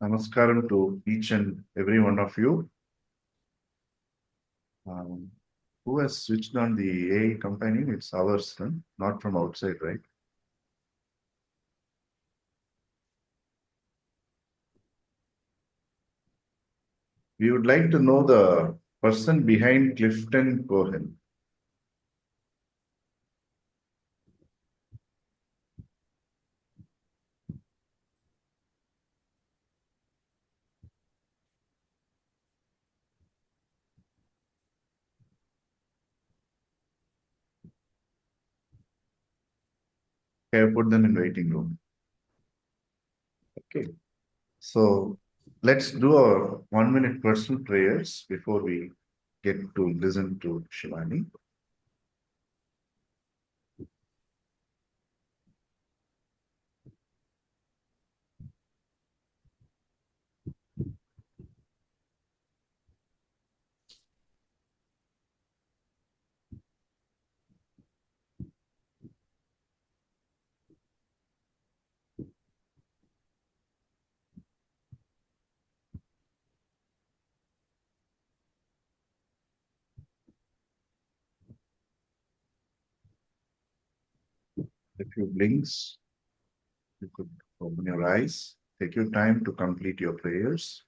Namaskaram to each and every one of you. Um, who has switched on the AI companion? It's ours, huh? Not from outside, right? We would like to know the person behind Clifton Cohen. Okay, I put them in waiting room. Okay, so let's do our 1 minute personal prayers before we get to listen to Shivani. If you blinks, you could open your eyes. Take your time to complete your prayers.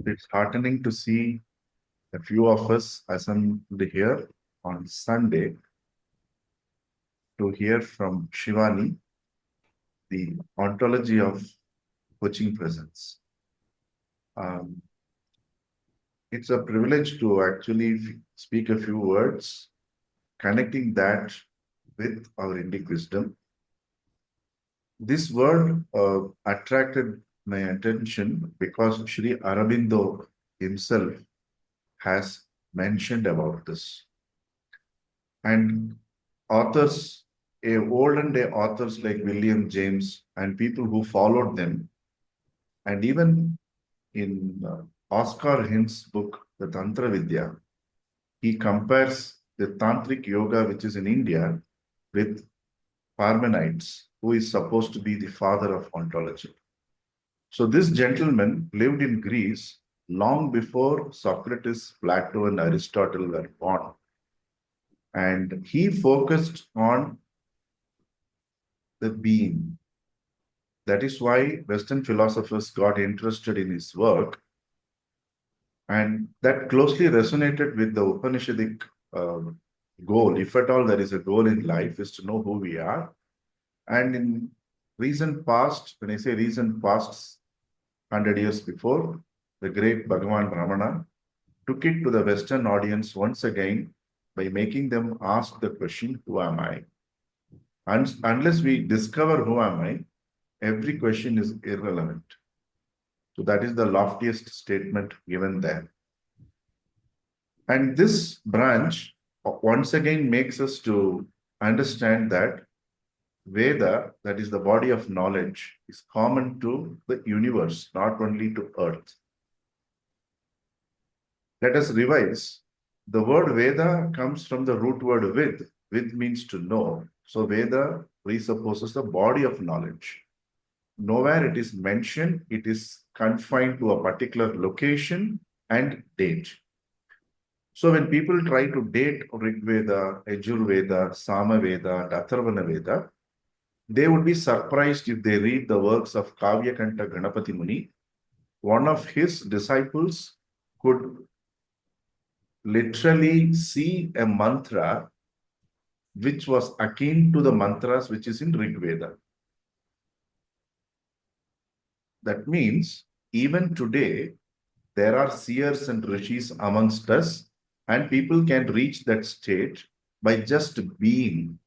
It's heartening to see a few of us assembled here on Sunday to hear from Shivani the ontology of coaching presence. Um, it's a privilege to actually speak a few words, connecting that with our Indic wisdom. This word attracted my attention because Sri Aurobindo himself has mentioned about this. And authors, olden day authors like William James and people who followed them, and even in Oscar Hint's book, The Tantra Vidya, he compares the Tantric yoga, which is in India, with Parmenides, who is supposed to be the father of ontology. So this gentleman lived in Greece long before Socrates, Plato, and Aristotle were born. And he focused on the being. That is why Western philosophers got interested in his work. And that closely resonated with the Upanishadic goal. If at all there is a goal in life, is to know who we are. And in recent past, when I say recent past, 100 years before, the great Bhagavan Ramana took it to the Western audience once again by making them ask the question, who am I? And unless we discover who am I, every question is irrelevant. So that is the loftiest statement given there. And this branch once again makes us to understand that Veda, that is the body of knowledge, is common to the universe, not only to earth. Let us revise. The word Veda comes from the root word vid. Vid means to know. So Veda presupposes the body of knowledge. Nowhere it is mentioned, it is confined to a particular location and date. So when people try to date Rig Veda, Yajur Veda, Sama Veda, and Atharvana Veda, they would be surprised if they read the works of Kavyakanta Ganapati Muni. One of his disciples could literally see a mantra which was akin to the mantras which is in Rig Veda. That means even today, there are seers and rishis amongst us, and people can reach that state by just being.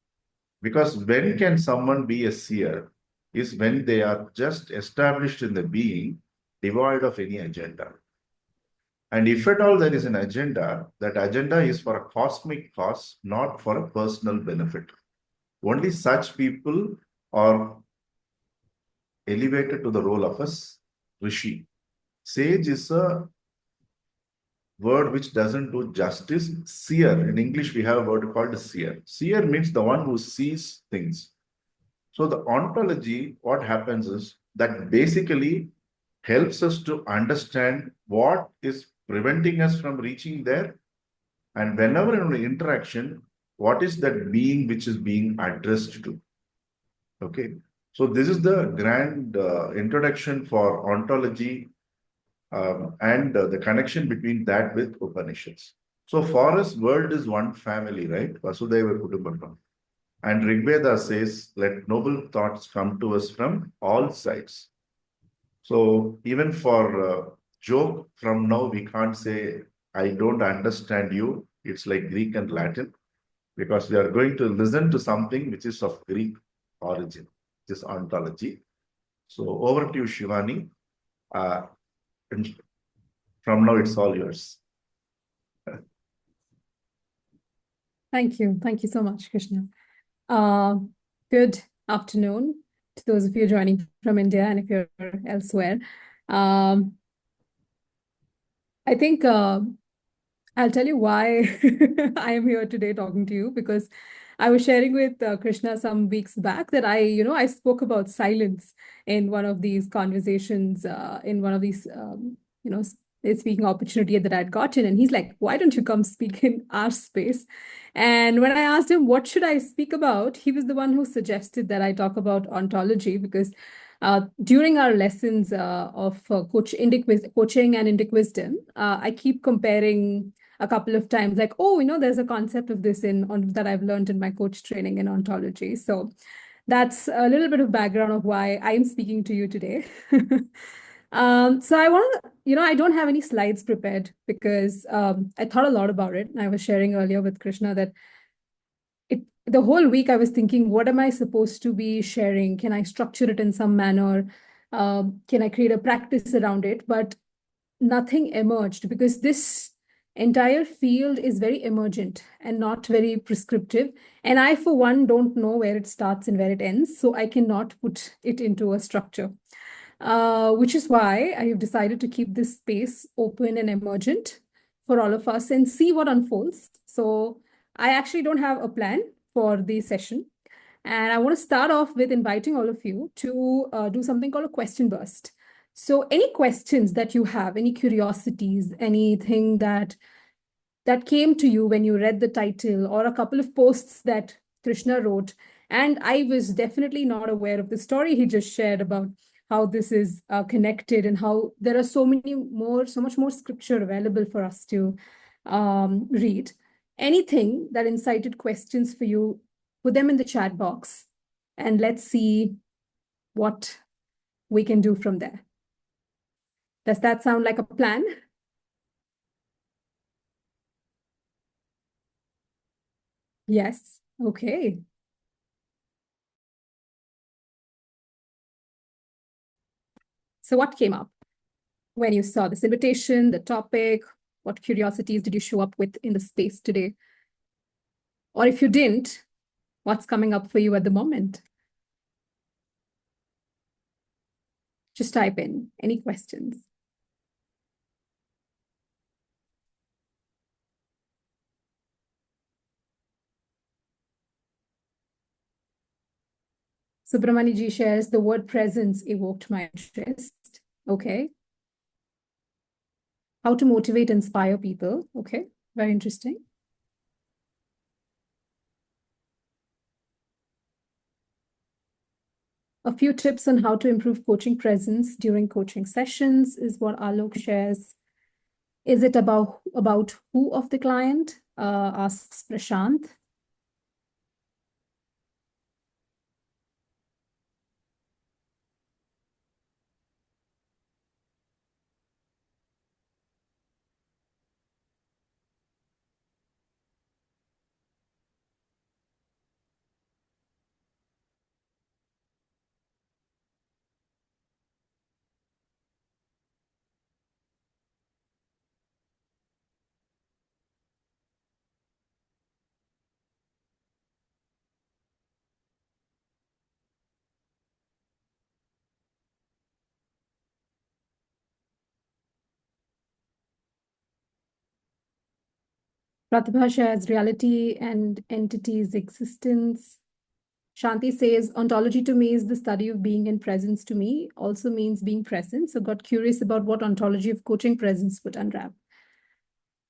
Because when can someone be a seer? Is when they are just established in the being, devoid of any agenda. And if at all there is an agenda, that agenda is for a cosmic cause, not for a personal benefit. Only such people are elevated to the role of a rishi. Sage is a word which doesn't do justice. Seer. In English, we have a word called seer. Seer means the one who sees things. So the ontology, what happens is that basically helps us to understand what is preventing us from reaching there. And whenever in an interaction, what is that being which is being addressed to? Okay. So this is the grand introduction for ontology and the connection between that with Upanishads. So for us, world is one family, right? Vasudhaiva Kutumbakam. And Rigveda says, let noble thoughts come to us from all sides. So even for joke, from now we can't say, I don't understand you. It's like Greek and Latin, because we are going to listen to something which is of Greek origin, which is ontology. So over to you, Shivani. And from now, it's all yours. Thank you. Thank you so much, Krishna. Good afternoon to those of you joining from India and if you're elsewhere. I think I'll tell you why I am here today talking to you, because I was sharing with Krishna some weeks back that I spoke about silence in one of these conversations, in one of these, speaking opportunity that I'd gotten. And he's like, why don't you come speak in our space? And when I asked him, what should I speak about? He was the one who suggested that I talk about ontology, because during our lessons of coaching and Indic wisdom, I keep comparing a couple of times, like, there's a concept of this that I've learned in my coach training in ontology. So that's a little bit of background of why I'm speaking to you today. So I want to, I don't have any slides prepared because I thought a lot about it. I was sharing earlier with Krishna that the whole week I was thinking, what am I supposed to be sharing? Can I structure it in some manner? Can I create a practice around it? But nothing emerged, because this entire field is very emergent and not very prescriptive. And I, for one, don't know where it starts and where it ends. So I cannot put it into a structure, which is why I have decided to keep this space open and emergent for all of us and see what unfolds. So I actually don't have a plan for the session. And I want to start off with inviting all of you to do something called a question burst. So any questions that you have, any curiosities, anything that came to you when you read the title, or a couple of posts that Krishna wrote, and I was definitely not aware of the story he just shared about how this is connected and how there are so much more scripture available for us to read. Anything that incited questions for you, put them in the chat box, and let's see what we can do from there. Does that sound like a plan? Yes. Okay. So what came up when you saw this invitation, the topic? What curiosities did you show up with in the space today? Or if you didn't, what's coming up for you at the moment? Just type in any questions. Subramani ji shares, the word presence evoked my interest. Okay. How to motivate, inspire people. Okay, very interesting. A few tips on how to improve coaching presence during coaching sessions is what Alok shares. Is it about who of the client? Asks Prashant. Pratibha shares reality and entity's existence. Shanti says, ontology to me is the study of being, and presence to me also means being present. So got curious about what ontology of coaching presence would unwrap.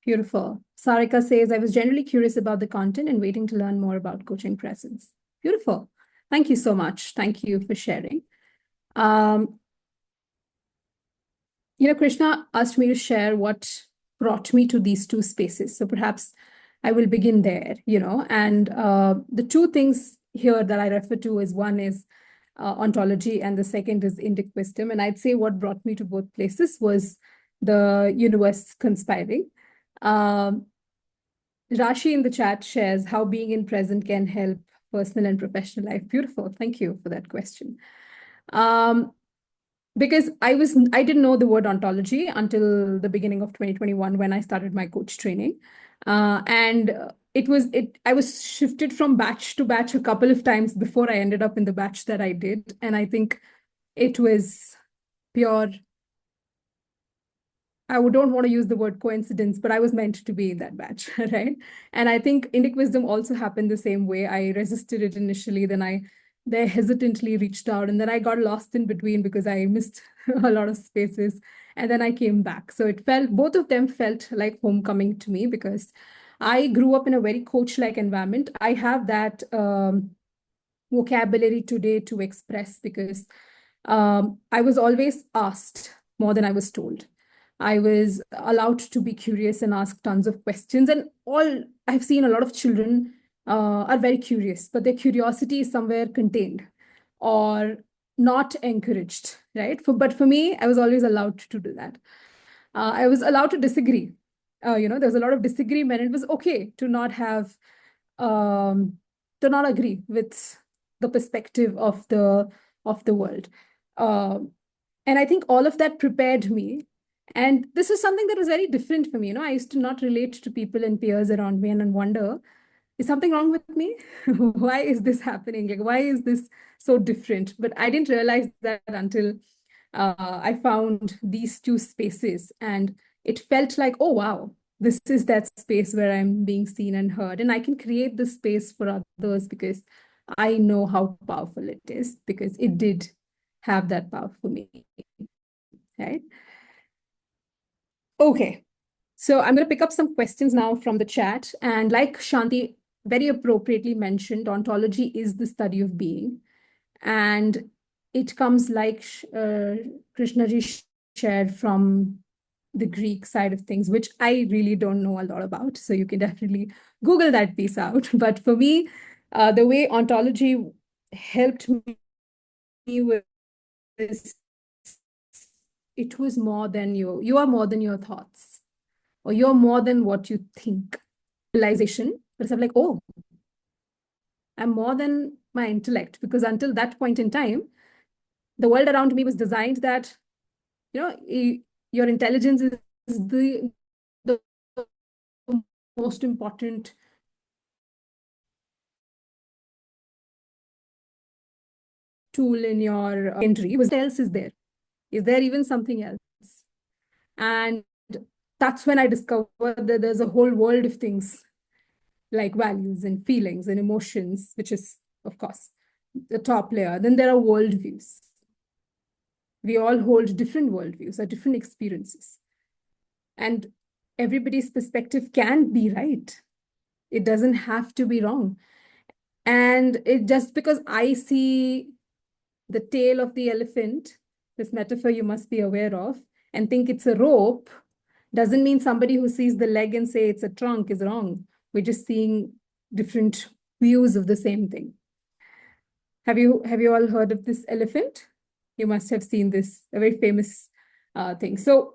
Beautiful. Sarika says, I was generally curious about the content and waiting to learn more about coaching presence. Beautiful. Thank you so much. Thank you for sharing. Krishna asked me to share what brought me to these two spaces. So perhaps I will begin there, and the two things here that I refer to is one is ontology and the second is Indic wisdom. And I'd say what brought me to both places was the universe conspiring. Rashi in the chat shares how being in present can help personal and professional life. Beautiful. Thank you for that question. Because I didn't know the word ontology until the beginning of 2021 when I started my coach training. I was shifted from batch to batch a couple of times before I ended up in the batch that I did. And I think it was pure, I don't want to use the word coincidence, but I was meant to be in that batch, right? And I think Indic wisdom also happened the same way. I resisted it initially, then I hesitantly reached out, and then I got lost in between because I missed a lot of spaces, and then I came back. So both of them felt like homecoming to me because I grew up in a very coach-like environment. I have that vocabulary today to express because I was always asked more than I was told. I was allowed to be curious and ask tons of questions. And I've seen a lot of children are very curious, but their curiosity is somewhere contained or not encouraged, right? But for me, I was always allowed to do that. I was allowed to disagree. There was a lot of disagreement. It was okay to not have, to not agree with the perspective of the world. And I think all of that prepared me. And this is something that was very different for me. I used to not relate to people and peers around me and wonder, is something wrong with me? Why is this happening? Like, why is this so different? But I didn't realize that until I found these two spaces, and it felt like, oh, wow, this is that space where I'm being seen and heard. And I can create this space for others because I know how powerful it is, because it did have that power for me, right? Okay, so I'm going to pick up some questions now from the chat. And like Shanti very appropriately mentioned, ontology is the study of being. And it comes like Krishnaji shared from the Greek side of things, which I really don't know a lot about. So you can definitely Google that piece out. But for me, the way ontology helped me with this, it was more than you are more than your thoughts, or you're more than what you think. Realization, but it's like, oh, I'm more than my intellect, because until that point in time, the world around me was designed that, your intelligence is the most important tool in your entry. What else is there? Is there even something else? And that's when I discovered that there's a whole world of things like values and feelings and emotions, which is, of course, the top layer. Then there are worldviews. We all hold different worldviews or different experiences. And everybody's perspective can be right. It doesn't have to be wrong. And it just because I see the tail of the elephant, this metaphor you must be aware of, and think it's a rope, doesn't mean somebody who sees the leg and say it's a trunk is wrong. We're just seeing different views of the same thing. Have you all heard of this elephant? You must have seen this, a very famous thing. So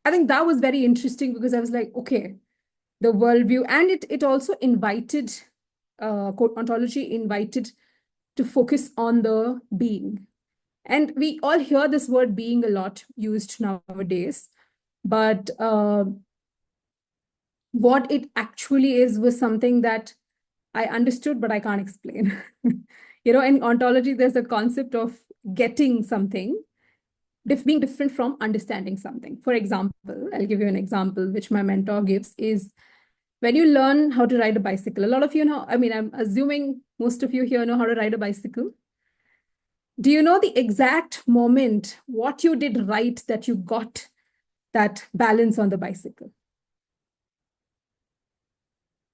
I think that was very interesting because I was like, okay, the worldview, and it also invited, ontology invited to focus on the being. And we all hear this word being a lot used nowadays, but what it actually is was something that I understood, but I can't explain. In ontology, there's a concept of getting something, being different from understanding something. For example, I'll give you an example, which my mentor gives, is when you learn how to ride a bicycle, a lot of you know, I mean, I'm assuming most of you here know how to ride a bicycle. Do you know the exact moment, what you did right that you got that balance on the bicycle?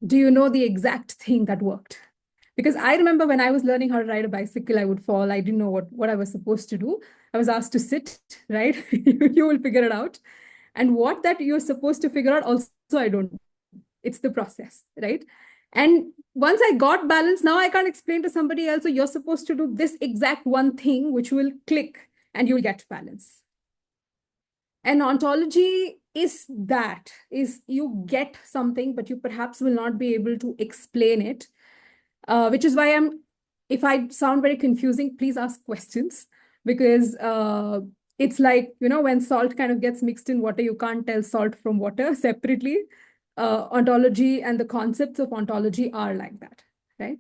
Do you know the exact thing that worked? Because I remember when I was learning how to ride a bicycle, I would fall. I didn't know what I was supposed to do. I was asked to sit, right? You will figure it out. And what that you're supposed to figure out, also, I don't know. It's the process, right? And once I got balance, now I can't explain to somebody else, so you're supposed to do this exact one thing, which will click and you'll get balance. And ontology is that, is you get something, but you perhaps will not be able to explain it, which is why if I sound very confusing, please ask questions, because it's like, when salt kind of gets mixed in water, you can't tell salt from water separately. Ontology and the concepts of ontology are like that, right?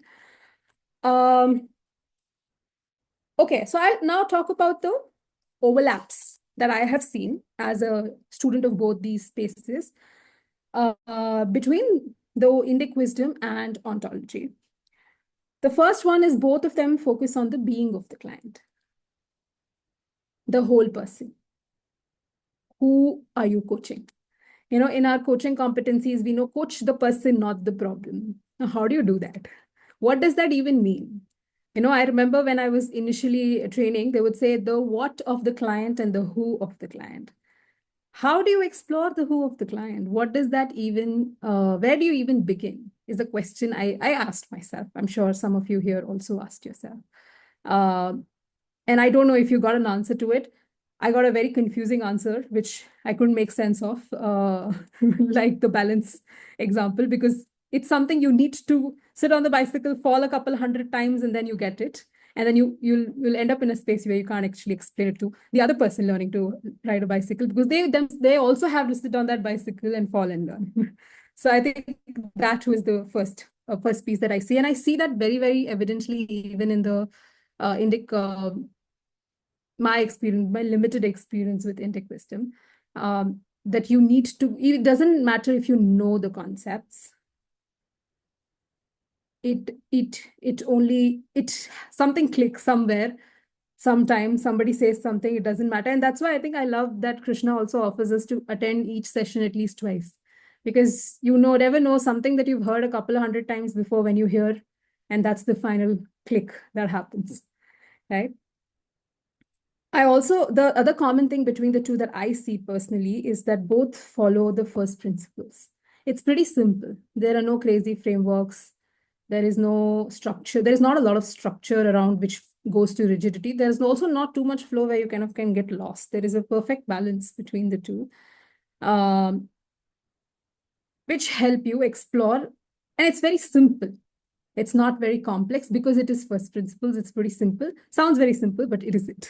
Okay, so I'll now talk about the overlaps that I have seen as a student of both these spaces between the Indic wisdom and ontology. The first one is both of them focus on the being of the client, the whole person. Who are you coaching? In our coaching competencies, we know coach the person, not the problem. Now, how do you do that? What does that even mean? I remember when I was initially training, they would say the what of the client and the who of the client. How do you explore the who of the client? What does that even, where do you even begin? Is the question I asked myself. I'm sure some of you here also asked yourself. And I don't know if you got an answer to it. I got a very confusing answer, which I couldn't make sense of, like the balance example, because it's something you need to sit on the bicycle, fall a couple hundred times, and then you get it. And then you'll end up in a space where you can't actually explain it to the other person learning to ride a bicycle, because they also have to sit on that bicycle and fall and learn. So I think that was the first piece that I see. And I see that very, very evidently even in the Indic, my experience, my limited experience with Indic wisdom, that you need to, it doesn't matter if you know the concepts. Something clicks somewhere. Sometimes somebody says something, it doesn't matter. And that's why I think I love that Krishna also offers us to attend each session at least twice. Because never know something that you've heard a couple of hundred times before when you hear, and that's the final click that happens, right? The other common thing between the two that I see personally is that both follow the first principles. It's pretty simple. There are no crazy frameworks. There is no structure. There is not a lot of structure around which goes to rigidity. There's also not too much flow where you kind of can get lost. There is a perfect balance between the two, which help you explore. And it's very simple. It's not very complex because it is first principles. It's pretty simple. Sounds very simple, but it isn't.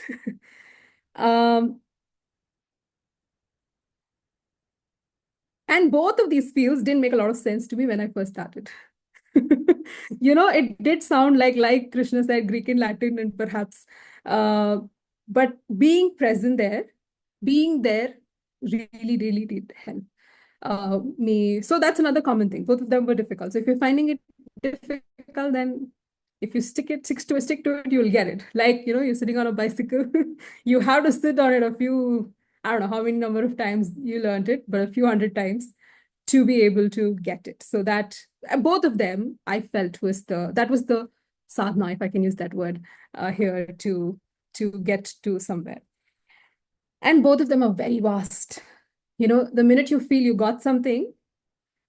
And both of these fields didn't make a lot of sense to me when I first started. It did sound like Krishna said, Greek and Latin, and perhaps, but being present there, really, really did help me. So that's another common thing. Both of them were difficult. So if you're finding it difficult, then if you stick to it, you'll get it. Like, you're sitting on a bicycle, you have to sit on it I don't know how many number of times you learned it, but a few hundred times to be able to get it. So that both of them I felt was the sadhana, if I can use that word here, to get to somewhere. And both of them are very vast. The minute you feel you got something,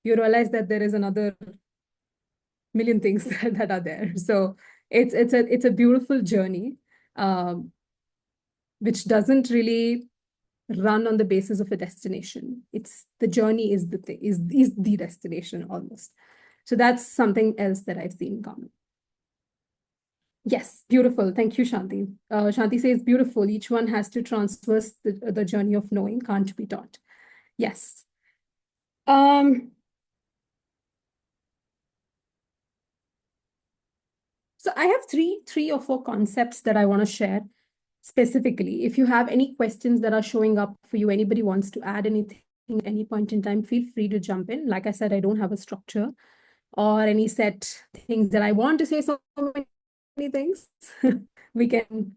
you realize that there is another million things that are there. So it's a beautiful journey, which doesn't really run on the basis of a destination. It's the journey is the destination almost. So that's something else that I've seen in common. Yes, beautiful. Thank you, Shanti. Shanti says, beautiful. Each one has to transverse the journey of knowing, can't be taught. Yes. So I have three or four concepts that I want to share specifically. If you have any questions that are showing up for you, anybody wants to add anything, at any point in time, feel free to jump in. Like I said, I don't have a structure or any set things that I want to say so many things. We can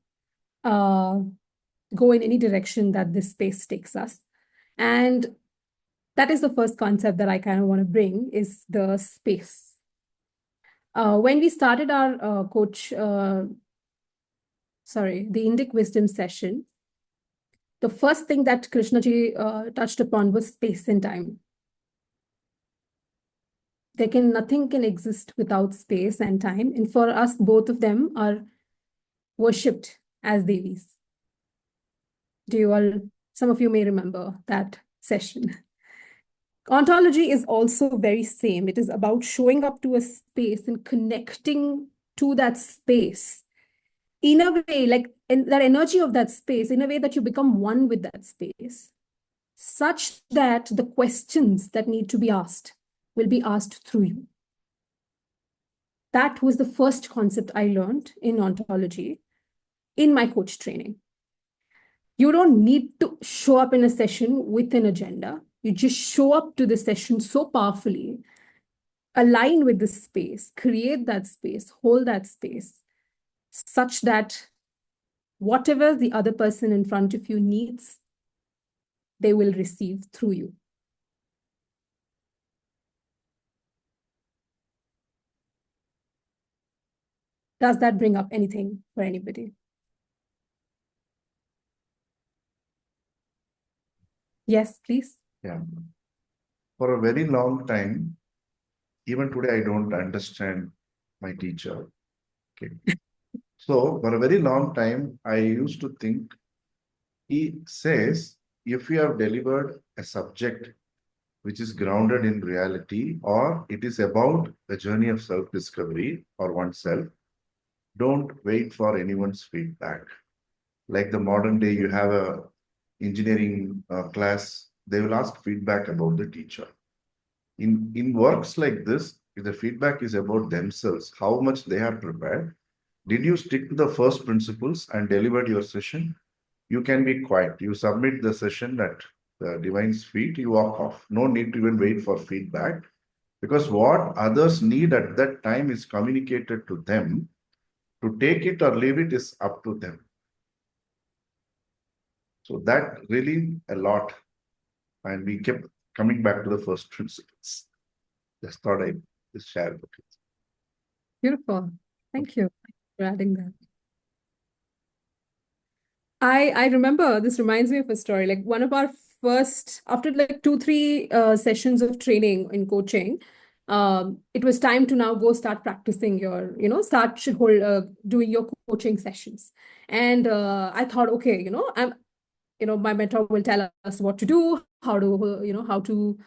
go in any direction that this space takes us. And that is the first concept that I kind of want to bring is the space. When we started our the Indic wisdom session, the first thing that Krishnaji touched upon was space and time. Nothing can exist without space and time. And for us, both of them are worshipped as Devis. Some of you may remember that session. Ontology is also very same. It is about showing up to a space and connecting to that space in a way, like in that energy of that space, in a way that you become one with that space, such that the questions that need to be asked will be asked through you. That was the first concept I learned in ontology in my coach training. You don't need to show up in a session with an agenda. You just show up to the session so powerfully, align with the space, create that space, hold that space, such that whatever the other person in front of you needs, they will receive through you. Does that bring up anything for anybody? Yes, please. Yeah. For a very long time, even today, I don't understand my teacher. Okay. So for a very long time, I used to think he says, if you have delivered a subject which is grounded in reality, or it is about the journey of self-discovery or oneself, don't wait for anyone's feedback. Like the modern day, you have a engineering class, they will ask feedback about the teacher. In works like this, if the feedback is about themselves, how much they are prepared, did you stick to the first principles and delivered your session? You can be quiet. You submit the session at the divine's feet, you walk off. No need to even wait for feedback, because what others need at that time is communicated to them. To take it or leave it is up to them. So that really a lot. And we kept coming back to the first principles. Just thought I just share with you. Beautiful. Thank you for adding that. I remember, this reminds me of a story. Like one of our first, after like 2-3 sessions of training in coaching, it was time to now go start practicing your, doing your coaching sessions. And I thought, okay, my mentor will tell us what to do, how to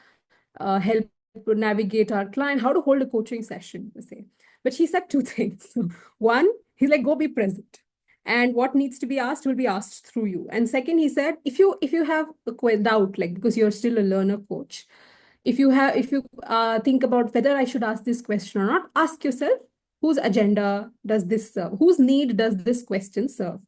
help navigate our client, how to hold a coaching session, per se. But he said two things. One, he's like, go be present. And what needs to be asked will be asked through you. And second, he said, if you have a doubt, like because you're still a learner coach, if you think about whether I should ask this question or not, ask yourself, whose agenda does this serve? Whose need does this question serve?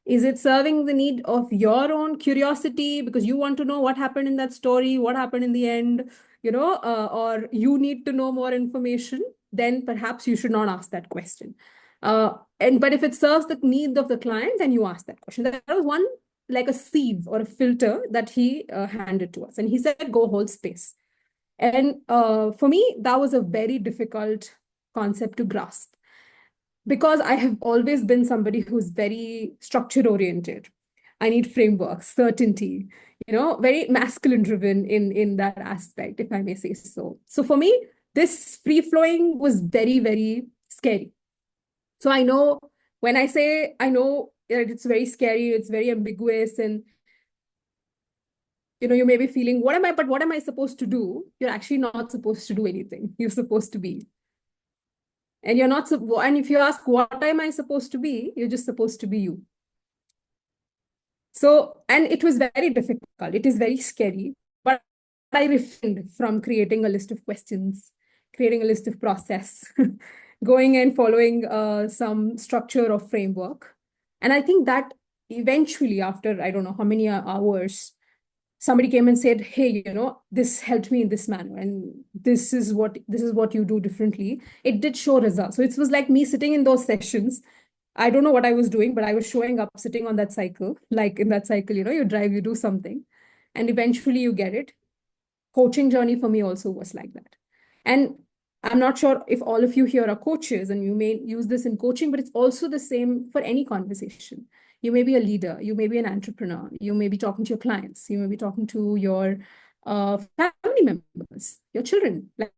Is it serving the need of your own curiosity because you want to know what happened in that story, what happened in the end, or you need to know more information? Then perhaps you should not ask that question. But if it serves the need of the client, then you ask that question. That was one, like a sieve or a filter that he handed to us. And he said, go hold space. And for me, that was a very difficult concept to grasp, because I have always been somebody who's very structure oriented. I need frameworks, certainty, very masculine driven in that aspect, if I may say so. So for me, this free flowing was very, very scary. So I know when I say, I know it's very scary, it's very ambiguous, and you may be feeling, what am I supposed to do? You're actually not supposed to do anything. You're supposed to be. And you're not, and if you ask, what am I supposed to be? You're just supposed to be you. So, and it was very difficult. It is very scary, but I refrained from creating a list of questions, creating a list of process, going and following some structure or framework. And I think that eventually, after I don't know how many hours, somebody came and said, hey, this helped me in this manner, and this is what you do differently. It did show results. So it was like me sitting in those sessions. I don't know what I was doing, but I was showing up, sitting on that cycle. Like in that cycle, you drive, you do something, and eventually you get it. Coaching journey for me also was like that. And I'm not sure if all of you here are coaches and you may use this in coaching, but it's also the same for any conversation. You may be a leader, you may be an entrepreneur, you may be talking to your clients, you may be talking to your family members, your children. Like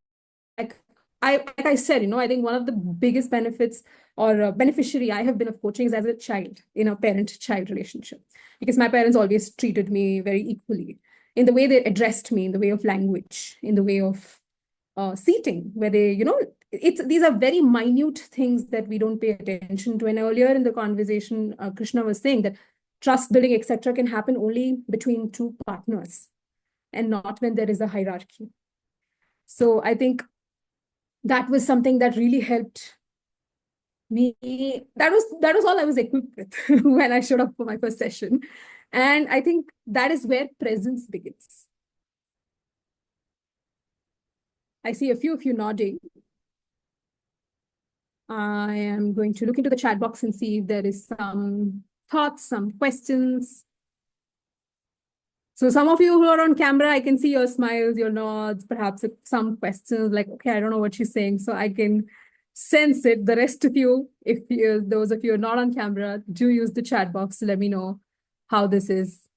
I said, I think one of the biggest benefits or beneficiary I have been of coaching is as a child in a parent-child relationship, because my parents always treated me very equally in the way they addressed me, in the way of language, in the way of seating, where they, it's these are very minute things that we don't pay attention to. And earlier in the conversation, Krishna was saying that trust building, etc., can happen only between two partners and not when there is a hierarchy. So I think that was something that really helped me. That was all I was equipped with when I showed up for my first session. And I think that is where presence begins. I see a few of you nodding. I am going to look into the chat box and see if there is some thoughts, some questions. So some of you who are on camera, I can see your smiles, your nods, perhaps some questions like, okay, I don't know what she's saying. So I can sense it. The rest of you, those of you are not on camera, do use the chat box to let me know how this is.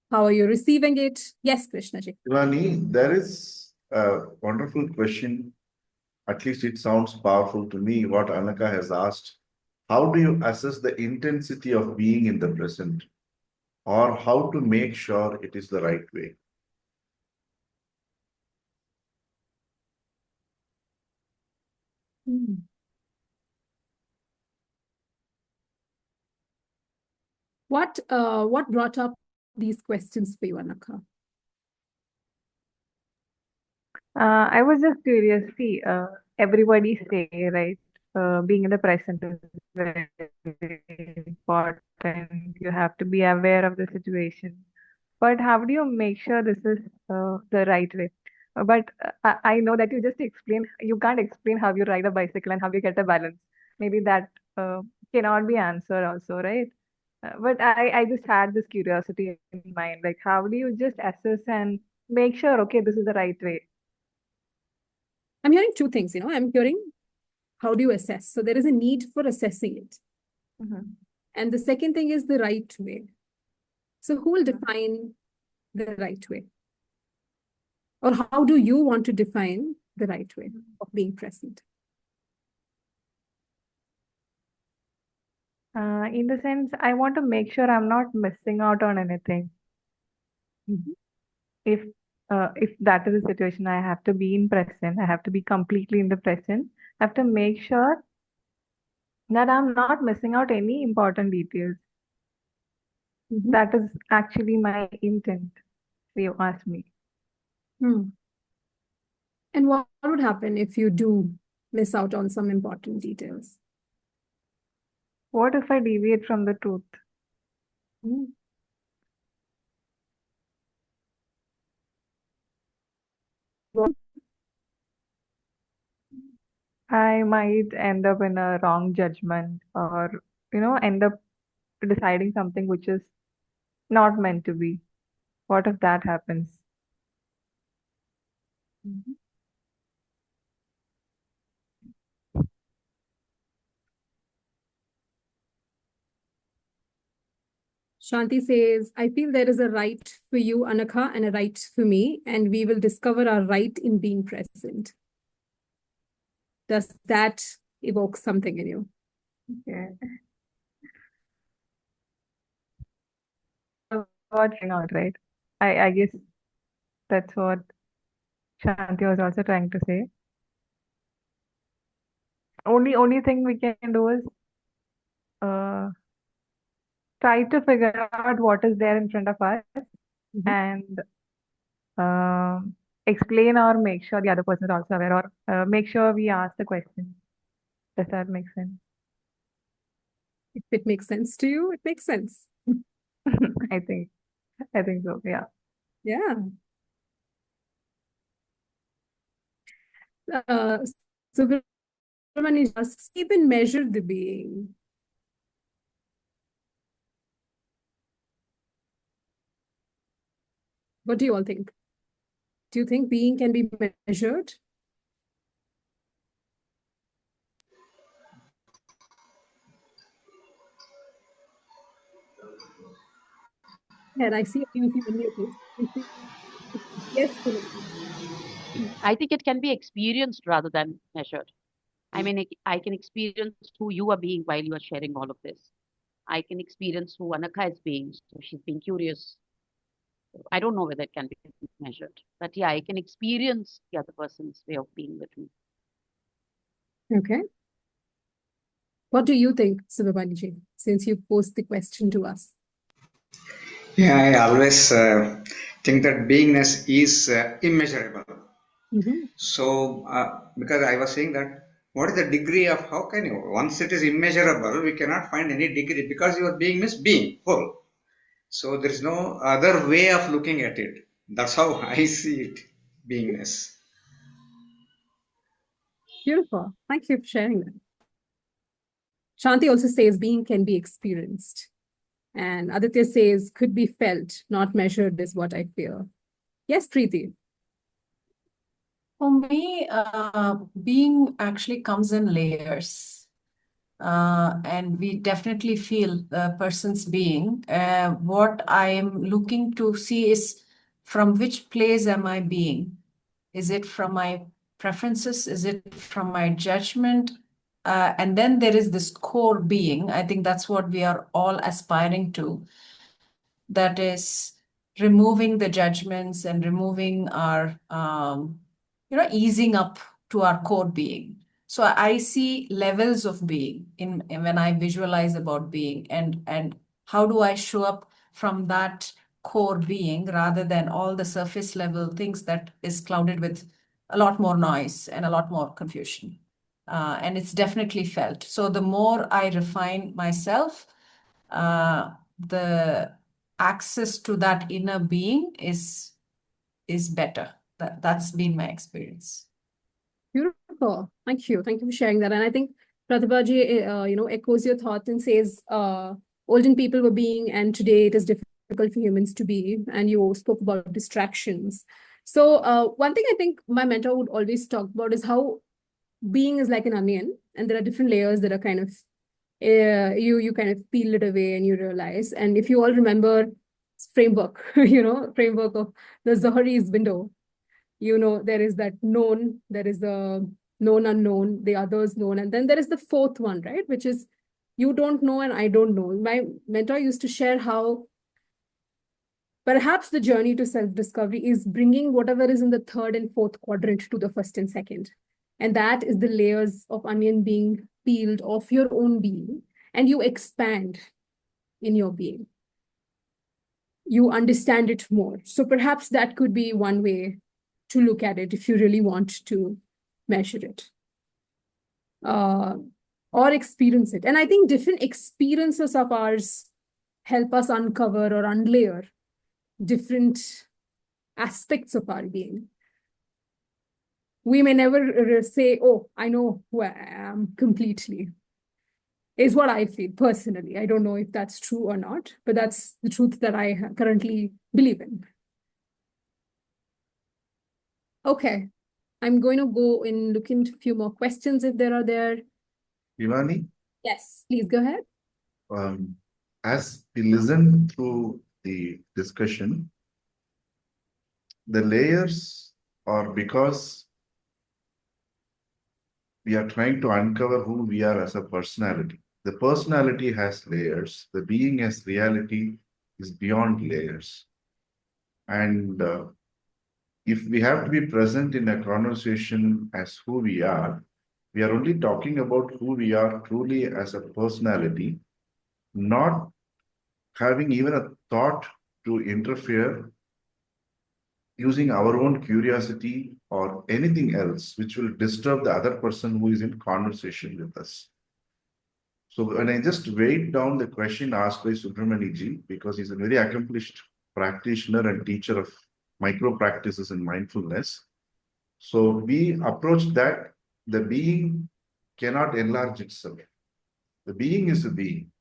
How are you receiving it? Yes, Krishna ji. Shivani, there is a wonderful question. At least it sounds powerful to me, what Anaka has asked. How do you assess the intensity of being in the present, or how to make sure it is the right way? What brought up these questions for you, Anaka? I was just curious. See, everybody say, right? Being in the present is very important. You have to be aware of the situation. But how do you make sure this is the right way? But I know that you can't explain how you ride a bicycle and how you get a balance. Maybe that cannot be answered also, right? But I just had this curiosity in mind. Like, how do you just assess and make sure, okay, this is the right way? I'm hearing two things, I'm hearing how do you assess? So there is a need for assessing it. Mhm. And the second thing is the right way. So who will define the right way? Or how do you want to define the right way of being present? In the sense, I want to make sure I'm not missing out on anything. Mhm. If if that is the situation, I have to be in present. I have to be completely in the present. I have to make sure that I'm not missing out any important details. Mhm. That is actually my intent, if you ask me. Hmm. And what would happen if you do miss out on some important details? What if I deviate from the truth? Hmm. I might end up in a wrong judgment or, end up deciding something which is not meant to be. What if that happens? Mhm. Shanti says, I feel there is a right for you, Anaka, and a right for me, and we will discover our right in being present. Does that evoke something in you? Yeah. What not, right? I guess that's what Shanti was also trying to say. Only thing we can do is uh, try to figure out what is there in front of us Mhm. and explain or make sure the other person is also aware or make sure we ask the question. Does that make sense? If it makes sense to you, it makes sense. I think I think so. Yeah. Yeah. Subramani asks, even measure the being. What do you all think? Do you think being can be measured? And I see you unmuted. Yes, Shivani. I think it can be experienced rather than measured. I mean, I can experience who you are being while you are sharing all of this. I can experience who Anakha is being. So she's being curious. I don't know whether it can be measured. But yeah, I can experience the other person's way of being with me. Okay. What do you think, Subramani, since you posed the question to us? Yeah, I always think that beingness is immeasurable. So, because I was saying that, what is the degree of, how can you, once it is immeasurable, we cannot find any degree, because your being is being, full. So, there is no other way of looking at it. That's how I see it, beingness. Beautiful. Thank you for sharing that. Shanti also says being can be experienced. And Aditya says could be felt, not measured is what I fear. Yes, Preeti. For me, being actually comes in layers. And we definitely feel the person's being. What I am looking to see is from which place am I being? Is it from my preferences? Is it from my judgment? And then there is this core being. I think that's what we are all aspiring to. That is removing the judgments and removing our, easing up to our core being. So I see levels of being in when I visualize about being, and how do I show up from that core being rather than all the surface level things that is clouded with a lot more noise and a lot more confusion. And it's definitely felt. So the more I refine myself, the access to that inner being is better. That's been my experience. Beautiful. Thank you. Thank you for sharing that. And I think Pratibhaji, echoes your thought and says, olden people were being, and today it is difficult for humans to be. And you spoke about distractions. So one thing I think my mentor would always talk about is how being is like an onion, and there are different layers that are kind of you kind of peel it away and you realize. And if you all remember framework, framework of the Zohari's window, there is that known, there is the known unknown, the others known, and then there is the fourth one, right? Which is you don't know and I don't know. My mentor used to share how perhaps the journey to self-discovery is bringing whatever is in the third and fourth quadrant to the first and second. And that is the layers of onion being peeled off your own being, and you expand in your being. You understand it more. So perhaps that could be one way to look at it if you really want to measure it or experience it. And I think different experiences of ours help us uncover or unlayer different aspects of our being. We may never say, oh, I know who I am completely, is what I feel personally. I don't know if that's true or not, but that's the truth that I currently believe in. Okay, I'm going to go and look into a few more questions if there are there. Shivani, Yes, please go ahead. as we listen through the discussion, the layers are because we are trying to uncover who we are as a personality. The personality has layers. The being as reality is beyond layers. And if we have to be present in a conversation as who we are only talking about who we are truly as a personality, not having even a thought to interfere using our own curiosity or anything else which will disturb the other person who is in conversation with us. So when I just weighed down the question asked by Subramani ji, because he's a very accomplished practitioner and teacher of micro practices in mindfulness. So we approach that the being cannot enlarge itself. The being is a being.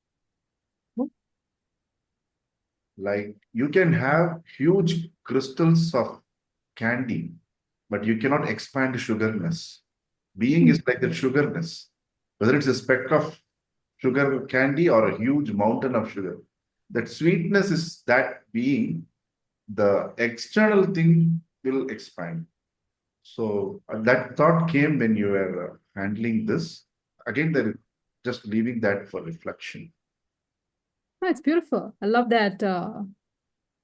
Like you can have huge crystals of candy, but you cannot expand sugarness. Being is like the sugarness, whether it's a speck of sugar candy or a huge mountain of sugar. That sweetness is that being. The external thing will expand. So that thought came when you were handling this. Again, there just leaving that for reflection. Oh, it's beautiful. I love that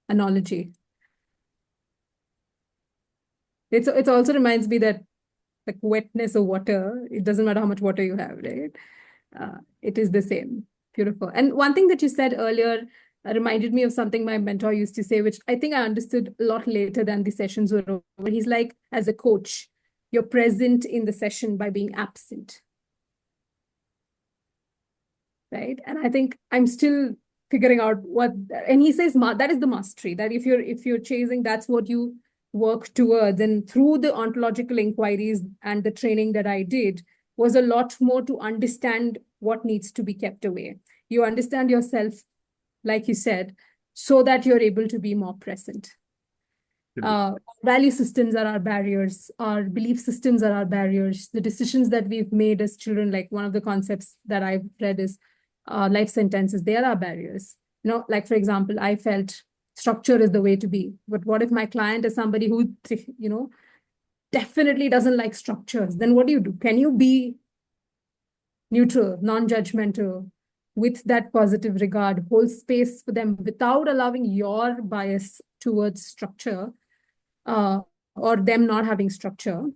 analogy. It also reminds me that like wetness of water, it doesn't matter how much water you have, right? It is the same. Beautiful. And one thing that you said earlier reminded me of something my mentor used to say, which I think I understood a lot later than the sessions were over. He's like, as a coach, you're present in the session by being absent. Right. And I think I'm still figuring out what, and he says that is the mastery, that if you're chasing, that's what you work towards. And through the ontological inquiries and the training that I did was a lot more to understand what needs to be kept away. You understand yourself, like you said, so that you're able to be more present. Value systems are our barriers. Our belief systems are our barriers. The decisions that we've made as children, like one of the concepts that I've read is life sentences, they are our barriers. You know, like for example, I felt structure is the way to be. But what if my client is somebody who, you know, definitely doesn't like structures? Then what do you do? Can you be neutral, non-judgmental, with that positive regard, hold space for them without allowing your bias towards structure or them not having structure,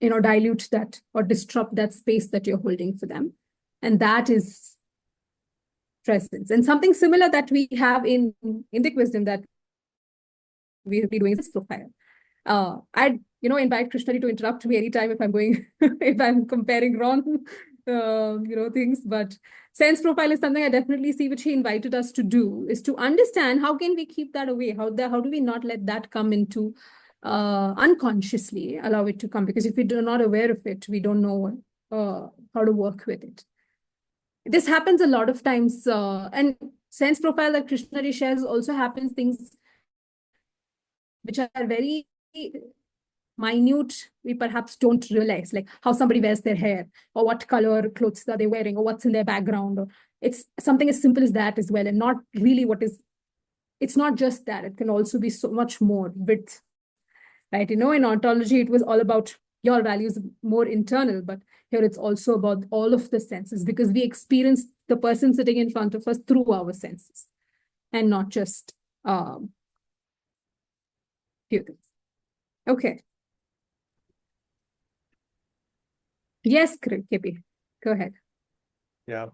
you know, dilute that or disrupt that space that you're holding for them? And that is presence. And something similar that we have in Indic wisdom that we'll be doing is profile. I'd, you know, invite Krishna to interrupt me anytime if I'm going, if I'm comparing wrong, you know, things. But sense profile is something I definitely see, which he invited us to do, is to understand how can we keep that away? How do we not let that come into unconsciously allow it to come? Because if we're not aware of it, we don't know how to work with it. This happens a lot of times, and sense profile that Krishna shares also happens things which are very minute, we perhaps don't realize, like how somebody wears their hair, or what color clothes are they wearing, or what's in their background. Or it's something as simple as that as well, and not really what is, it's not just that, it can also be so much more width, right? You know, in ontology, it was all about your values, more internal, but here it's also about all of the senses, because we experience the person sitting in front of us through our senses and not just few things. Okay. Yes, KP, go ahead. Yeah.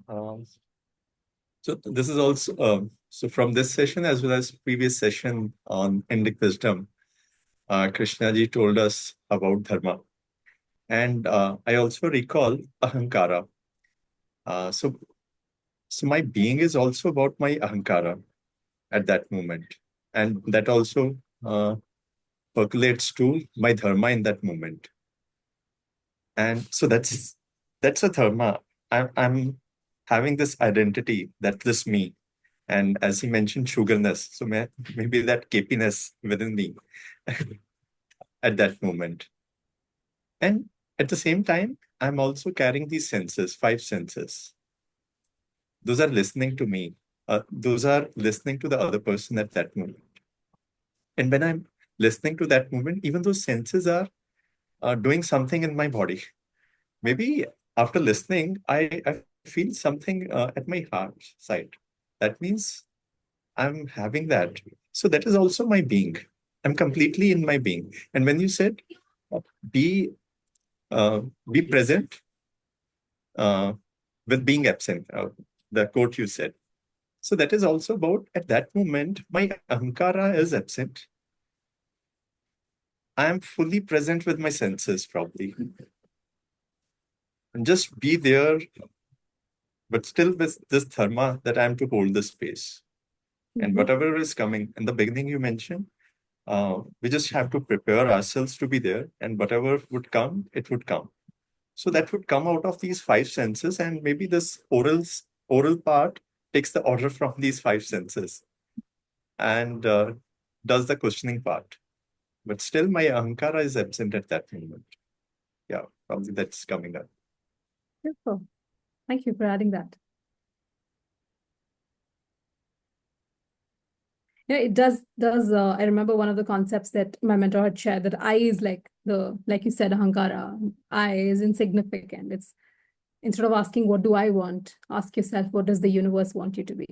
So this is also so from this session as well as previous session on Indic wisdom, Krishnaji told us about dharma, and I also recall ahankara. So my being is also about my ahankara at that moment, and that also percolates to my dharma in that moment. And so that's a dharma. I'm having this identity that this me. And as he mentioned, sugarness. So maybe that capiness within me at that moment. And at the same time, I'm also carrying these senses, 5 senses. Those are listening to me. Those are listening to the other person at that moment. And when I'm listening to that moment, even those senses are doing something in my body. Maybe after listening, I feel something at my heart side. That means I'm having that. So that is also my being. I'm completely in my being. And when you said be present with being absent, the quote you said. So that is also about, at that moment, my ahankara is absent. I am fully present with my senses, probably. And just be there, but still with this dharma that I am to hold the space. And whatever is coming, in the beginning you mentioned, We just have to prepare ourselves to be there, and whatever would come, it would come. So that would come out of these five senses, and maybe this oral part takes the order from these five senses and does the questioning part. But still, my ahankara is absent at that moment. Yeah, probably that's coming up. Beautiful. Thank you for adding that. Yeah, it does. I remember one of the concepts that my mentor had shared, that I is like you said, ahankara. I is insignificant. It's instead of asking, what do I want? Ask yourself, what does the universe want you to be?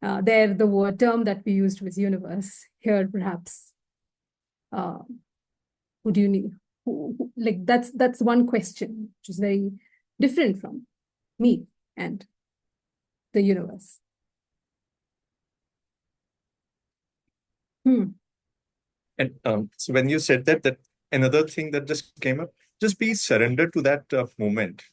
There, the word term that we used was universe. Here, perhaps, who do you need? Like that's one question, which is very different from me and the universe. And so when you said that another thing that just came up, just be surrendered to that moment.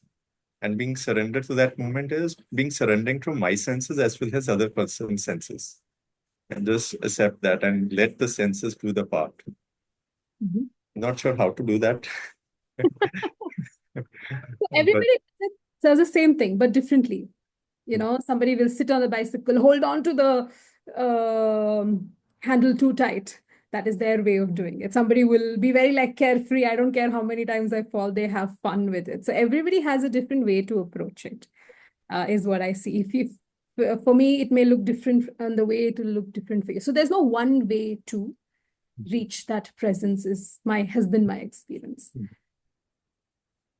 And being surrendered to that moment is being surrendering to my senses as well as other person's senses. And just accept that and let the senses do the part. Mm-hmm. Not sure how to do that. So everybody says the same thing, but differently. You know, somebody will sit on the bicycle, hold on to the handle too tight. That is their way of doing it. Somebody will be very like carefree. I don't care how many times I fall, they have fun with it. So everybody has a different way to approach it, is what I see. For me, it may look different, and the way it will look different for you. So there's no one way to reach that presence, has been my experience.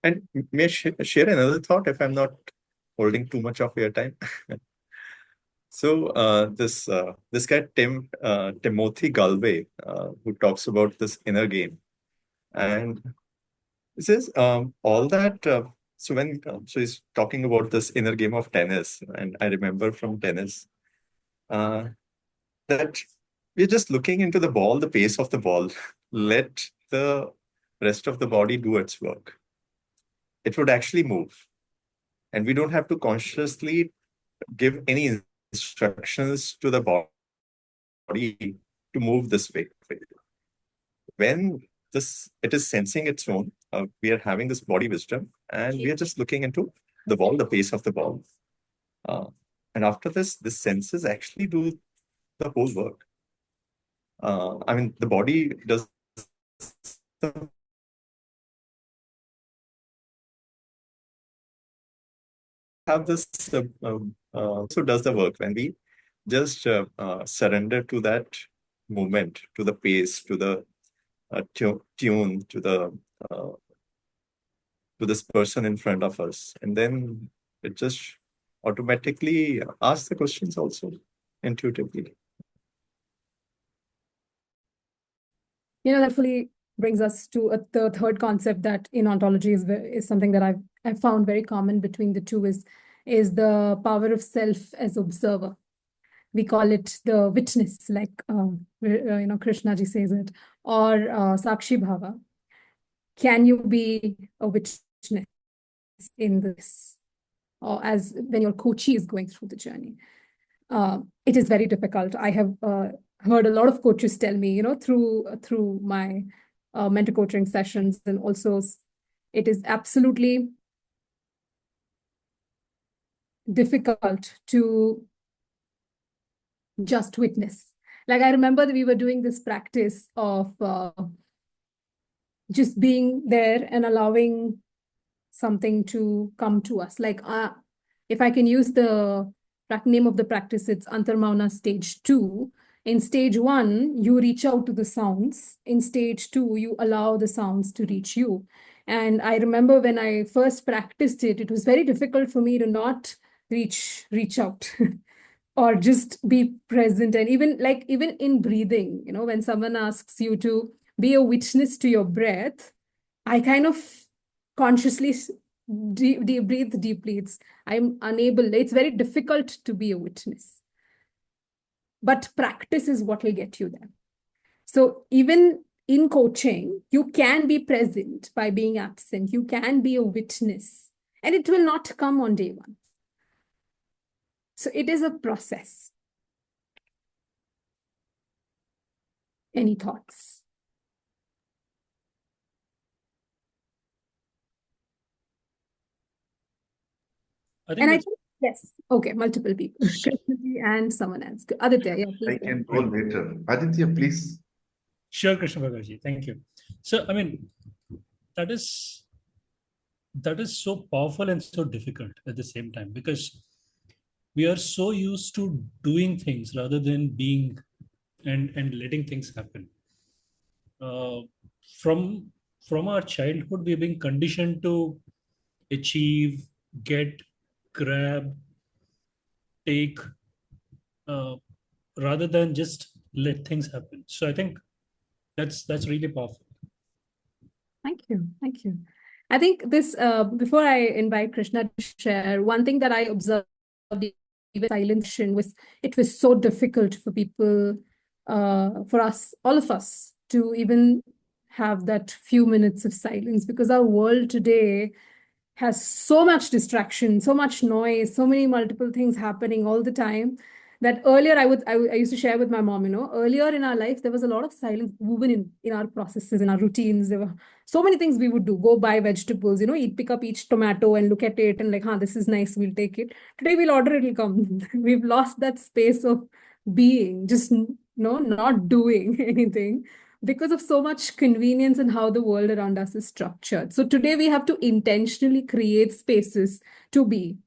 And may I share another thought if I'm not holding too much of your time? So this guy Timothy Galway, who talks about this inner game, and he says all that. So he's talking about this inner game of tennis, and I remember from tennis that we're just looking into the ball, the pace of the ball. Let the rest of the body do its work. It would actually move, and we don't have to consciously give any instructions to the body to move this way. When it is sensing its own, we are having this body wisdom, and we are just looking into the ball, the pace of the ball. And after this, the senses actually do the whole work. I mean, the body does have this, so does the work when we just surrender to that movement, to the pace, to the tune, to this person in front of us, and then it just automatically asks the questions also intuitively. You know, that fully brings us to the third concept that in ontology is something that I've found very common between the two, is the power of self as observer. We call it the witness, like Krishna ji says it, or Sakshi Bhava. Can you be a witness in this, or as when your coachee is going through the journey? It is very difficult. I have heard a lot of coaches tell me, through my mentor coaching sessions, and also it is absolutely difficult to just witness. Like, I remember that we were doing this practice of just being there and allowing something to come to us. Like, if I can use the name of the practice, it's Antarmauna stage 2. In stage 1, you reach out to the sounds. In stage 2, you allow the sounds to reach you. And I remember when I first practiced it, it was very difficult for me to not reach out or just be present. And even in breathing, when someone asks you to be a witness to your breath, I kind of consciously breathe deeply. I'm unable. It's very difficult to be a witness. But practice is what will get you there. So even in coaching, you can be present by being absent. You can be a witness, and it will not come on day one. So it is a process. Any thoughts? I And I think think, yes, okay, multiple people. Krishnji and someone else. Aditya, yeah, please. I can go later. Aditya, please. sure, Krishna Bhagaji. Thank you. So, I mean, that is so powerful and so difficult at the same time, because we are so used to doing things rather than being and letting things happen. Uh, from our childhood, we've been conditioned to achieve, get, grab, take, uh, rather than just let things happen. So I think that's really powerful. Thank you. Thank you. I think this, before I invite Krishna to share, one thing that I observed even silence was, it was so difficult for people, for us, all of us, to even have that few minutes of silence, because our world today has so much distraction, so much noise, so many multiple things happening all the time, that earlier I used to share with my mom, earlier in our life, there was a lot of silence woven in our processes, in our routines. There were so many things we would do: go buy vegetables, pick up each tomato and look at it and like, this is nice, we'll take it. Today we'll order, it'll come. We've lost that space of being, just not doing anything, because of so much convenience and how the world around us is structured. So today we have to intentionally create spaces to be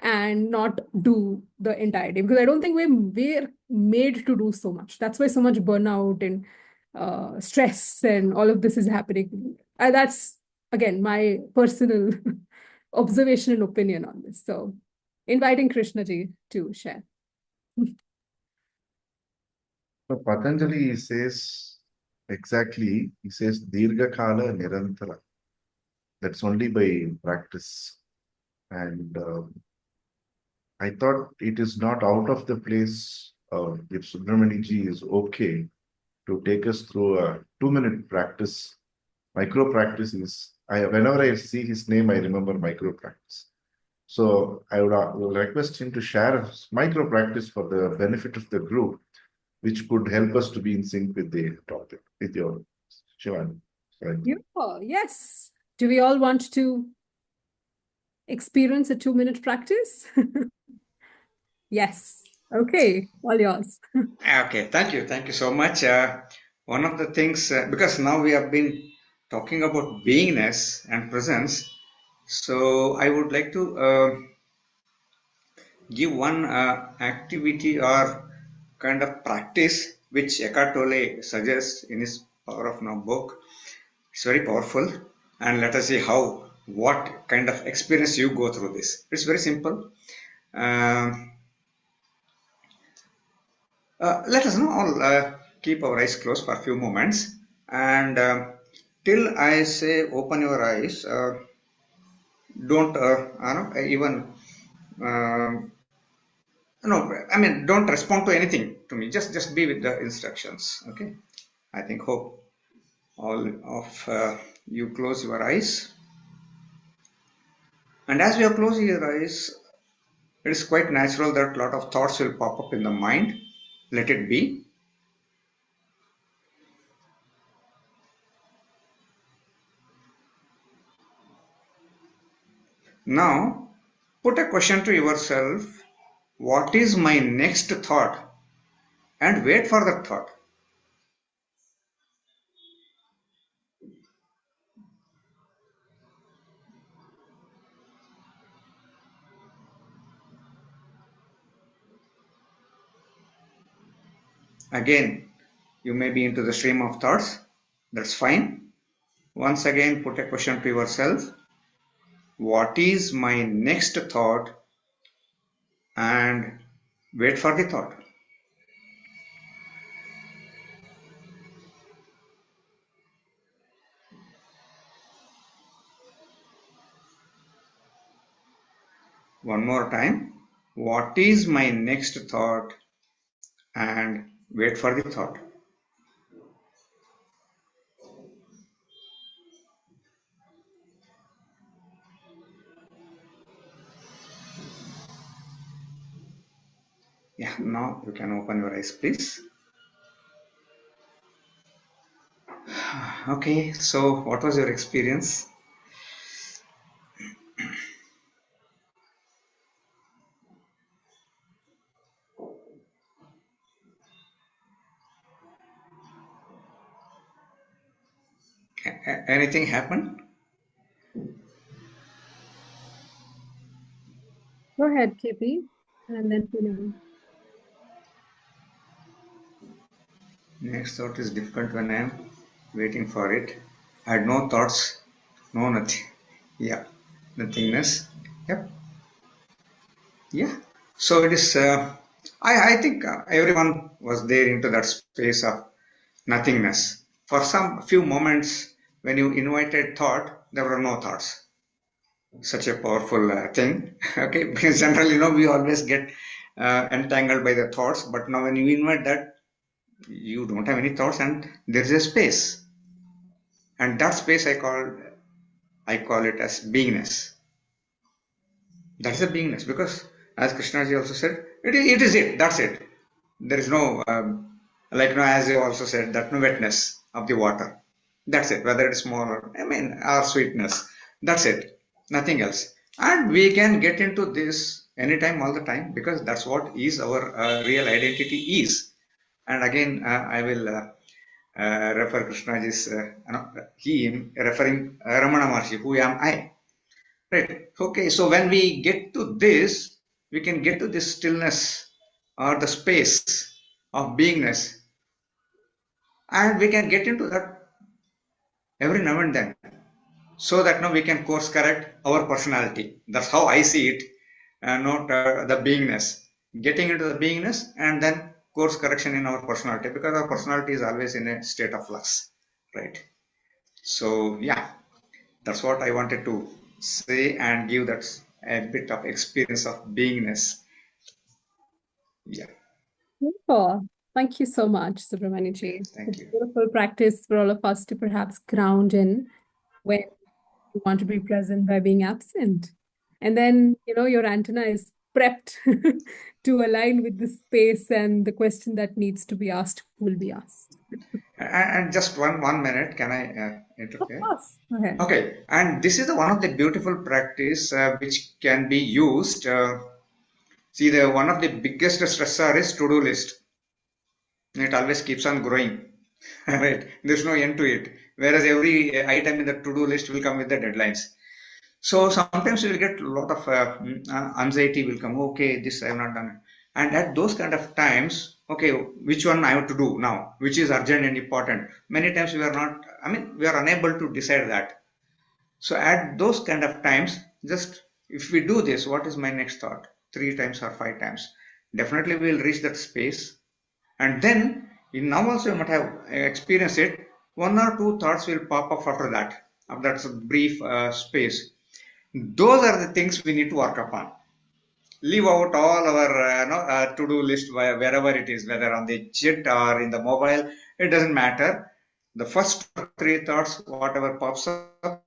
and not do the entire day, because I don't think we're made to do so much. That's why so much burnout and stress and all of this is happening. And that's, again, my personal observation and opinion on this. So inviting Krishna ji to share. So Patanjali he says Dirgha Kala Nirantara. That's only by practice. And I thought it is not out of the place if Subramani ji is okay to take us through a 2-minute practice. Micro practice is, whenever I see his name, I remember micro practice. So I would request him to share micro practice for the benefit of the group, which could help us to be in sync with the topic, with your Shivani. Beautiful. Yes. Do we all want to experience a 2-minute practice? Yes. Okay. All yours. Okay, thank you. Thank you so much. One of the things, because now we have been talking about beingness and presence, so I would like to give one activity or kind of practice which Eckhart Tolle suggests in his Power of Now book. It's very powerful, and let us see what kind of experience you go through this. It's very simple. Let us now all keep our eyes closed for a few moments, and till I say open your eyes, don't even don't respond to anything to me. Just be with the instructions. Okay. I think hope all of you close your eyes, and as you are closing your eyes, it is quite natural that a lot of thoughts will pop up in the mind. Let it be. Now, put a question to yourself: what is my next thought? And wait for that thought. Again, you may be into the stream of thoughts. That's fine. Once again, put a question to yourself: what is my next thought? And wait for the thought. One more time. What is my next thought? And wait for the thought. Yeah, now you can open your eyes, please. Okay, so what was your experience? Anything happened? Go ahead, KP, and then Punani. Next thought is difficult when I am waiting for it. I had no thoughts, no nothing. Yeah, nothingness. Yep. Yeah. So it is. I think everyone was there into that space of nothingness. For some few moments, when you invited thought, there were no thoughts. Such a powerful thing. Okay, because generally, we always get entangled by the thoughts. But now, when you invite that, you don't have any thoughts, and there is a space. And that space I call it as beingness. That's the beingness, because as Krishnaji also said, it is it. That's it. There is no as you also said, that no wetness of the water. That's it. Whether it's more or sweetness. That's it. Nothing else. And we can get into this anytime, all the time, because that's what is our real identity is. And again, I will refer Krishnaji's him referring Ramana Maharshi, who am I? Right. Okay. So when we get to this, we can get to this stillness or the space of beingness, and we can get into that every now and then, so that now we can course correct our personality. That's how I see it, not the beingness. Getting into the beingness and then course correction in our personality, because our personality is always in a state of flux, right? So yeah, that's what I wanted to say and give that a bit of experience of beingness. Yeah. Wonderful. Thank you so much, Subramaniaji. Thank It's a you. beautiful practice for all of us to perhaps ground in when we want to be present by being absent. And then, your antenna is prepped to align with the space and the question that needs to be asked will be asked. And just one minute, can I Of interfere? course. Go ahead. Okay, and this is one of the beautiful practice which can be used. See, the one of the biggest stressor is to-do list. It always keeps on growing, right? There's no end to it. Whereas every item in the to-do list will come with the deadlines. So sometimes you will get a lot of anxiety will come. Okay, this I have not done. And at those kind of times, okay, which one I have to do now? Which is urgent and important? Many times we are not, we are unable to decide that. So at those kind of times, just if we do this, what is my next thought? 3 times or 5 times. Definitely we will reach that space. And then, now also you might have experienced it, 1 or 2 thoughts will pop up after that. That's a brief space. Those are the things we need to work upon. Leave out all our to-do list wherever it is, whether on the jet or in the mobile, it doesn't matter. The first 3 thoughts, whatever pops up,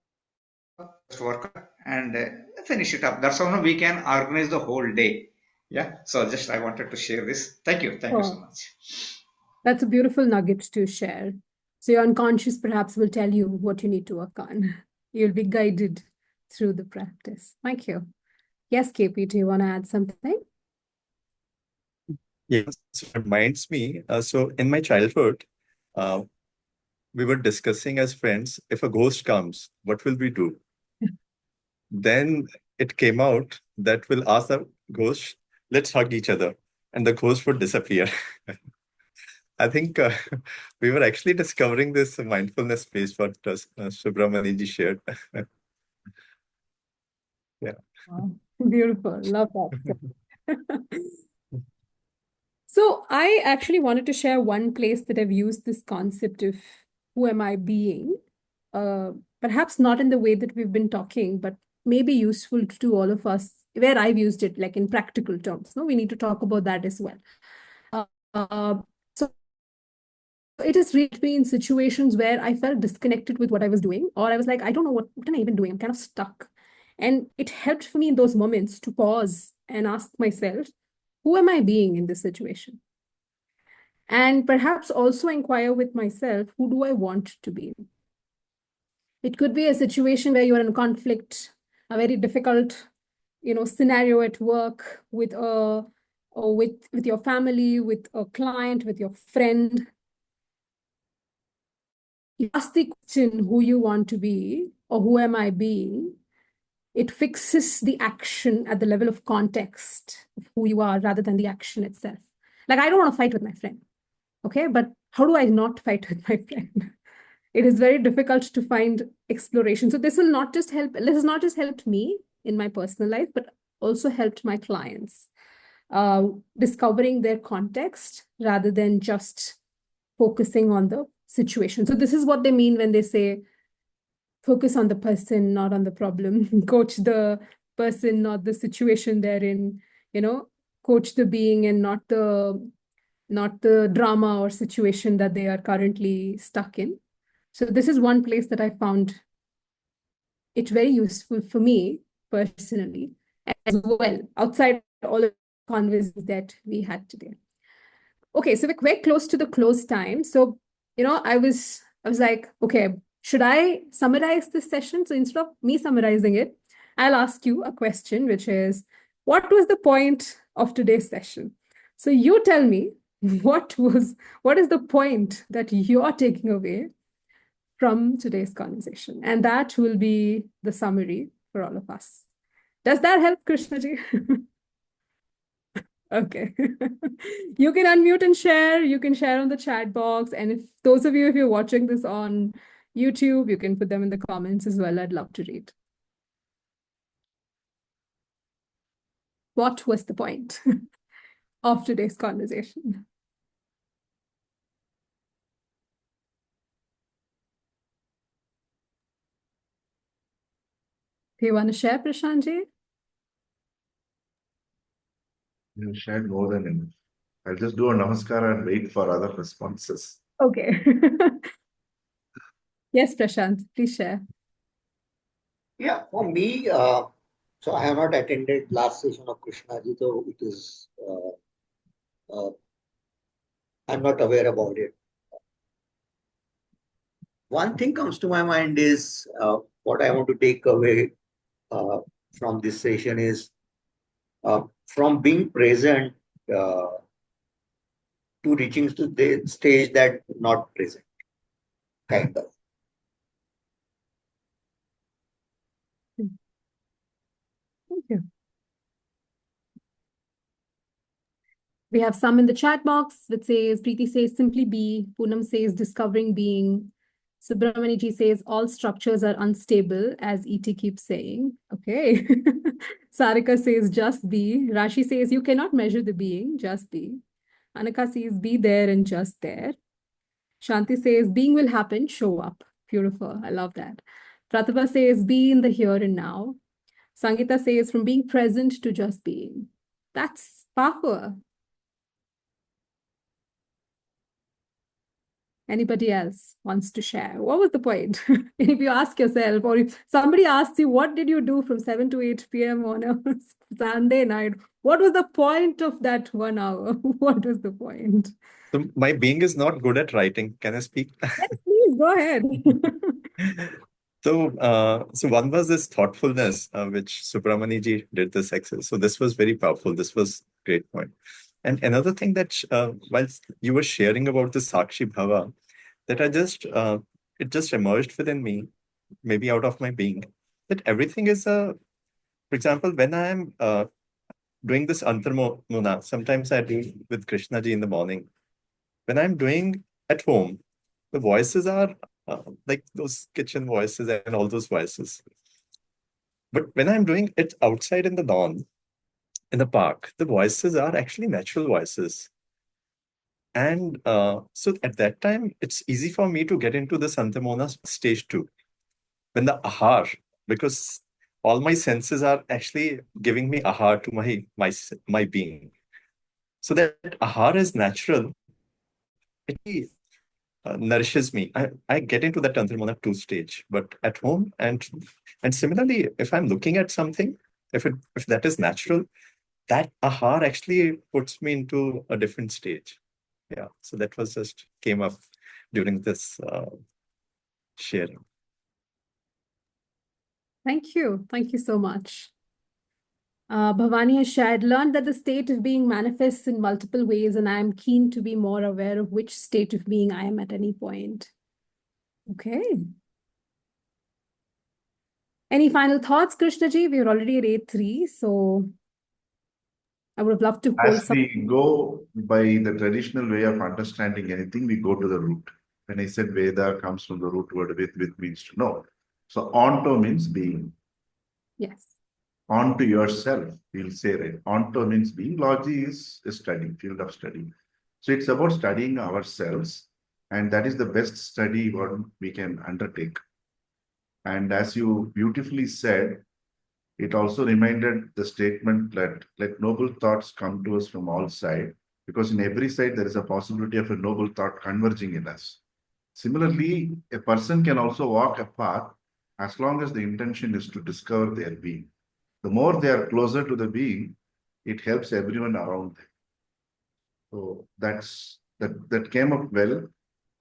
just work and finish it up. That's how we can organize the whole day. Yeah. So just I wanted to share this. Thank you. Thank you so much. That's a beautiful nugget to share. So your unconscious perhaps will tell you what you need to work on. You'll be guided through the practice. Thank you. Yes, KP, do you want to add something? Yes, it reminds me. So in my childhood, we were discussing as friends, if a ghost comes, what will we do? Then it came out that we'll ask the ghost, let's hug each other, and the ghost would disappear. I think we were actually discovering this mindfulness space what Subramaniaji shared. Yeah. Wow. Beautiful. Love that. So I actually wanted to share one place that I've used this concept of who am I being? Perhaps not in the way that we've been talking, but maybe useful to all of us, where I've used it like in practical terms. No, we need to talk about that as well. So it has reached me in situations where I felt disconnected with what I was doing, or I was like, I don't know what am I even doing? I'm kind of stuck. And it helped for me in those moments to pause and ask myself, who am I being in this situation? And perhaps also inquire with myself, who do I want to be? It could be a situation where you're in conflict, a very difficult, scenario at work with or with your family, with a client, with your friend. You ask the question, who you want to be or who am I being? It fixes the action at the level of context of who you are rather than the action itself. Like, I don't want to fight with my friend. Okay, but how do I not fight with my friend? It is very difficult to find exploration. So this has not just helped me in my personal life, but also helped my clients discovering their context rather than just focusing on the situation. So this is what they mean when they say, focus on the person, not on the problem. Coach the person, not the situation they're in. Coach the being and not the drama or situation that they are currently stuck in. So this is one place that I found it very useful for me personally, as well, outside all the conversations that we had today. Okay, so we're quite close to the close time. So, I was like, okay, should I summarize this session? So instead of me summarizing it, I'll ask you a question, which is, what was the point of today's session? So you tell me, what is the point that you're taking away from today's conversation? And that will be the summary for all of us. Does that help, Krishnaji? Okay. You can unmute and share. You can share on the chat box. And if you're watching this on YouTube, you can put them in the comments as well. I'd love to read. What was the point of today's conversation? Do you want to share, Prashantji? You shared more than enough. I'll just do a namaskara and wait for other responses. Okay. Yes, Prashant, please share. Yeah, for me, so I have not attended last session of Krishnaji, so it is, I'm not aware about it. One thing comes to my mind is what I want to take away from this session is from being present to reaching to the stage that not present, kind of. Thank you. We have some in the chat box that says, Preeti says, simply be. Poonam says, discovering being. Subramani says, all structures are unstable, as E.T. keeps saying. Okay. Sarika says, just be. Rashi says, you cannot measure the being, just be. Anaka says, be there and just there. Shanti says, being will happen, show up. Beautiful. I love that. Pratibha says, be in the here and now. Sangeeta says, from being present to just being. That's powerful. Anybody else wants to share? What was the point? If you ask yourself, or if somebody asks you, what did you do from 7 to 8 p.m. on a Sunday night? What was the point of that 1 hour? What was the point? So my being is not good at writing. Can I speak? Yes, please, go ahead. So one was this thoughtfulness, which Subramani ji did this exercise. So this was very powerful. This was great point. And another thing that while you were sharing about the Sakshi Bhava, that it just emerged within me, maybe out of my being, that everything is for example, when I am doing this Antarmona, sometimes I do with Krishna ji in the morning. When I'm doing at home, the voices are like those kitchen voices and all those voices. But when I'm doing it outside in the dawn, in the park, the voices are actually natural voices. And so at that time, it's easy for me to get into the Santamona stage 2. When the ahar, because all my senses are actually giving me ahar to my being. So that ahar is natural. It nourishes me. I get into that Antramona 2 stage, but at home and similarly, if I'm looking at something, if that is natural, that ahar actually puts me into a different stage. Yeah, so that was just came up during this sharing. Thank you. Thank you so much. Bhavani has shared, learned that the state of being manifests in multiple ways, and I am keen to be more aware of which state of being I am at any point. Okay. Any final thoughts, Krishnaji? We're already at 8:03, so I would have loved to hold As we go by the traditional way of understanding anything, we go to the root. When I said Veda comes from the root word with means to know. So onto means being. Yes. Onto yourself, we'll say, right? Onto means being. Logy is a study, field of study. So it's about studying ourselves, and that is the best study what we can undertake. And as you beautifully said, it also reminded the statement that let noble thoughts come to us from all sides, because in every side there is a possibility of a noble thought converging in us. Similarly, a person can also walk a path as long as the intention is to discover their being. The more they are closer to the being, it helps everyone around them. So that came up well.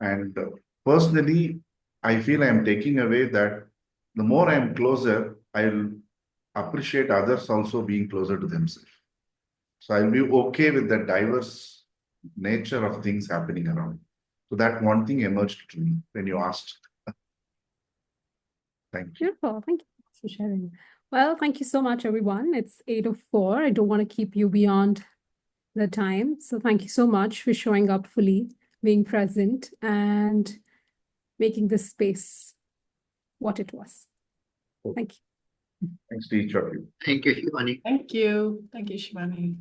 And personally, I feel I am taking away that the more I am closer, I'll appreciate others also being closer to themselves. So I'll be okay with the diverse nature of things happening around. So that one thing emerged to me when you asked. Thank you. Beautiful. Thank you for sharing. Well, thank you so much, everyone. It's 8:04. I don't want to keep you beyond the time. So thank you so much for showing up fully, being present, and making this space what it was. Thank you. Thanks to each of you. Thank you, Shivani. Thank you. Thank you, Shivani.